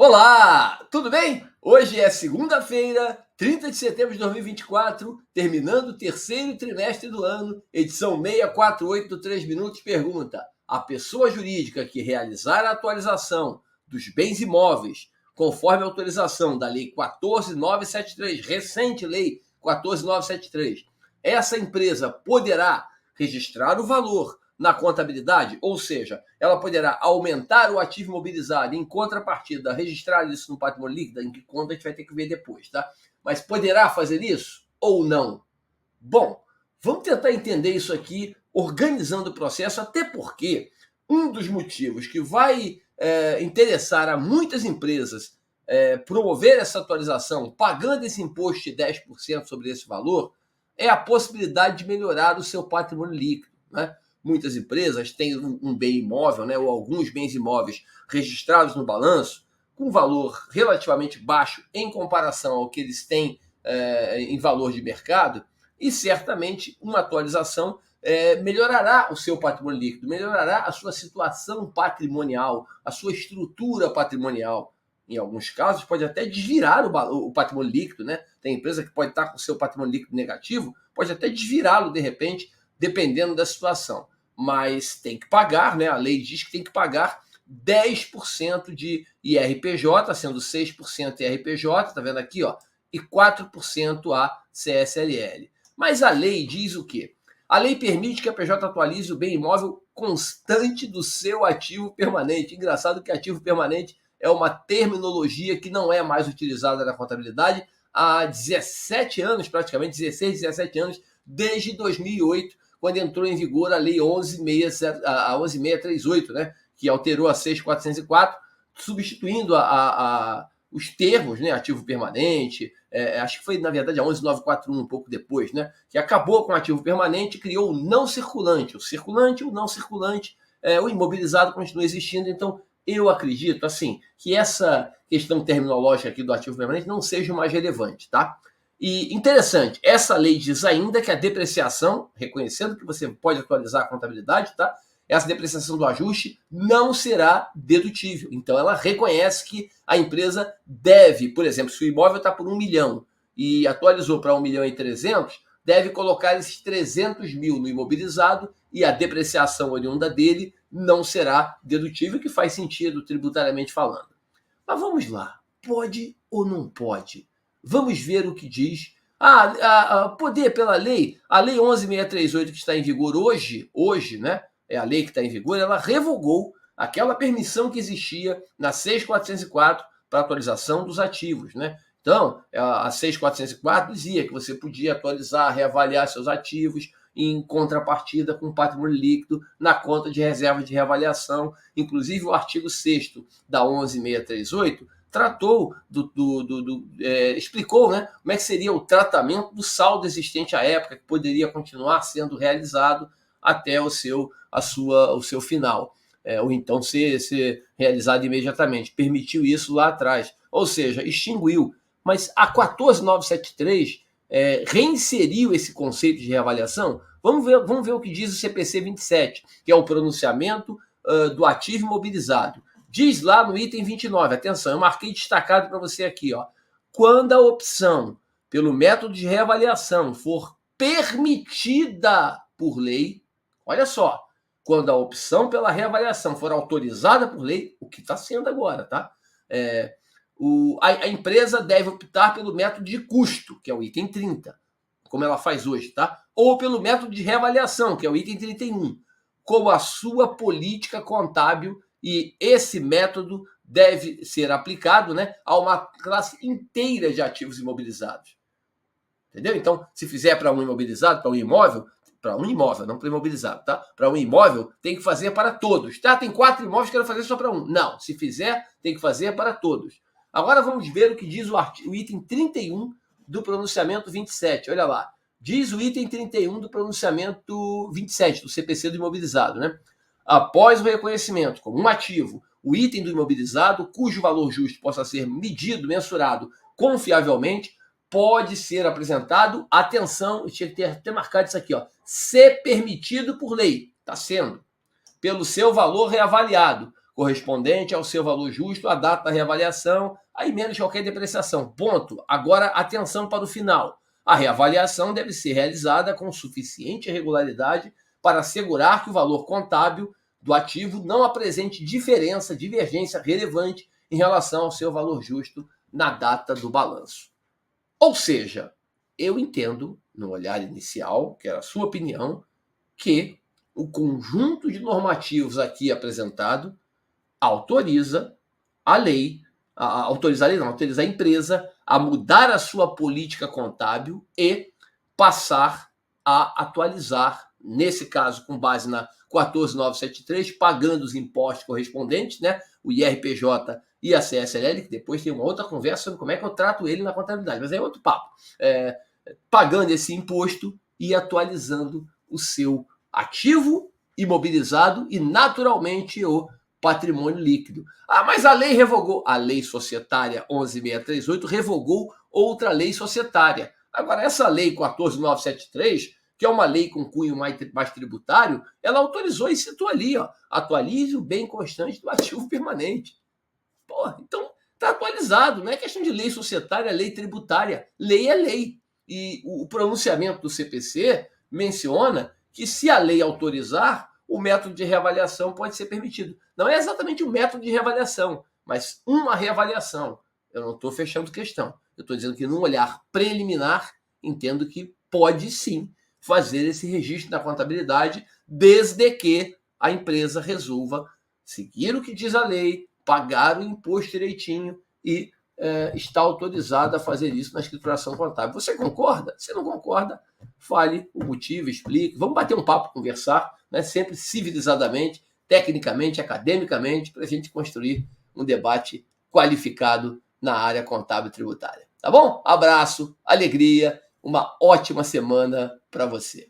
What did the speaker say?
Olá, tudo bem? Hoje é segunda-feira, 30 de setembro de 2024, terminando o terceiro trimestre do ano, edição 648 do 3 Minutos. Pergunta: a pessoa jurídica que realizar a atualização dos bens imóveis, conforme a autorização da Lei 14.973, recente Lei 14.973, essa empresa poderá registrar o valor na contabilidade, ou seja, ela poderá aumentar o ativo imobilizado e, em contrapartida, registrar isso no patrimônio líquido, em que conta a gente vai ter que ver depois, tá? Mas poderá fazer isso ou não? Bom, vamos tentar entender isso aqui, organizando o processo, até porque um dos motivos que vai interessar a muitas empresas promover essa atualização, pagando esse imposto de 10% sobre esse valor, é a possibilidade de melhorar o seu patrimônio líquido, né? Muitas empresas têm um bem imóvel, né, ou alguns bens imóveis registrados no balanço, com valor relativamente baixo em comparação ao que eles têm em valor de mercado, e certamente uma atualização melhorará o seu patrimônio líquido, melhorará a sua situação patrimonial, a sua estrutura patrimonial. Em alguns casos, pode até desvirar o patrimônio líquido, né? Tem empresa que pode estar com o seu patrimônio líquido negativo, pode até desvirá-lo de repente, dependendo da situação. Mas tem que pagar, né? A lei diz que tem que pagar 10% de IRPJ, sendo 6% IRPJ, tá vendo aqui, ó, e 4% a CSLL. Mas a lei diz o quê? A lei permite que a PJ atualize o bem imóvel constante do seu ativo permanente. Engraçado que ativo permanente é uma terminologia que não é mais utilizada na contabilidade há 17 anos, praticamente 16, 17 anos, desde 2008, quando entrou em vigor a Lei 11.638, né, que alterou a 6.404, substituindo os termos, né, ativo permanente, acho que foi, na verdade, a 11.941, um pouco depois, né, que acabou com o ativo permanente e criou o não circulante. O circulante, o não circulante, o imobilizado continua existindo. Então, eu acredito, assim, que essa questão terminológica aqui do ativo permanente não seja mais relevante, tá? E interessante, essa lei diz ainda que a depreciação, reconhecendo que você pode atualizar a contabilidade, tá? Essa depreciação do ajuste não será dedutível. Então, ela reconhece que a empresa deve, por exemplo, se o imóvel está por 1 milhão e atualizou para 1.300.000, deve colocar esses 300 mil no imobilizado e a depreciação oriunda dele não será dedutível, que faz sentido tributariamente falando. Mas vamos lá, pode ou não pode? Vamos ver o que diz. Poder pela lei, a Lei 11.638 que está em vigor hoje, né? É a lei que está em vigor, ela revogou aquela permissão que existia na 6.404 para atualização dos ativos, né? Então, a 6.404 dizia que você podia atualizar, reavaliar seus ativos em contrapartida com patrimônio líquido na conta de reserva de reavaliação. Inclusive, o artigo 6º da 11.638 tratou explicou, né, como é que seria o tratamento do saldo existente à época, que poderia continuar sendo realizado até o seu final, ou então ser realizado imediatamente. Permitiu isso lá atrás, ou seja, extinguiu. Mas a 14.973 reinseriu esse conceito de reavaliação. Vamos ver o que diz o CPC 27, que é o pronunciamento do ativo imobilizado. Diz lá no item 29, atenção, eu marquei destacado para você aqui, ó. Quando a opção pelo método de reavaliação for permitida por lei, olha só, quando a opção pela reavaliação for autorizada por lei, o que está sendo agora, tá? A empresa deve optar pelo método de custo, que é o item 30, como ela faz hoje, tá? Ou pelo método de reavaliação, que é o item 31, como a sua política contábil, e esse método deve ser aplicado, né, a uma classe inteira de ativos imobilizados. Entendeu? Então, se fizer para um imobilizado, para um imóvel, não para imobilizado, tá? Para um imóvel, tem que fazer para todos. Tá? Tem 4 imóveis, quero fazer só para um. Não, se fizer, tem que fazer para todos. Agora vamos ver o que diz o item 31 do pronunciamento 27. Olha lá. Diz o item 31 do pronunciamento 27, do CPC do imobilizado, né? Após o reconhecimento como um ativo, o item do imobilizado, cujo valor justo possa ser medido, mensurado confiavelmente, pode ser apresentado, atenção, eu tinha que ter até marcado isso aqui, ó, se permitido por lei, está sendo, pelo seu valor reavaliado, correspondente ao seu valor justo, a data da reavaliação, aí menos qualquer depreciação. Ponto. Agora, atenção para o final. A reavaliação deve ser realizada com suficiente regularidade para assegurar que o valor contábil do ativo não apresente diferença, divergência relevante em relação ao seu valor justo na data do balanço. Ou seja, eu entendo, no olhar inicial, que era a sua opinião, que o conjunto de normativos aqui apresentado autoriza a lei, autoriza a empresa a mudar a sua política contábil e passar a atualizar, nesse caso, com base na 14973, pagando os impostos correspondentes, né, o IRPJ e a CSLL, que depois tem uma outra conversa sobre como é que eu trato ele na contabilidade, mas é outro papo. Pagando esse imposto e atualizando o seu ativo imobilizado e, naturalmente, o patrimônio líquido. Mas a lei revogou. A lei societária 11.638 revogou outra lei societária. Agora, essa lei 14.973, que é uma lei com cunho mais tributário, ela autorizou e citou ali, ó, atualize o bem constante do ativo permanente. Porra, então está atualizado, não é questão de lei societária, é lei tributária. Lei é lei. E o pronunciamento do CPC menciona que, se a lei autorizar, o método de reavaliação pode ser permitido. Não é exatamente um método de reavaliação, mas uma reavaliação. Eu não estou fechando questão. Eu estou dizendo que, num olhar preliminar, entendo que pode sim fazer esse registro na contabilidade, desde que a empresa resolva seguir o que diz a lei, pagar o imposto direitinho e está autorizada a fazer isso na escrituração contábil. Você concorda? Se não concorda, fale o motivo, explique. Vamos bater um papo, conversar, né? Sempre civilizadamente, tecnicamente, academicamente, para a gente construir um debate qualificado na área contábil e tributária. Tá bom? Abraço, alegria, uma ótima semana para você.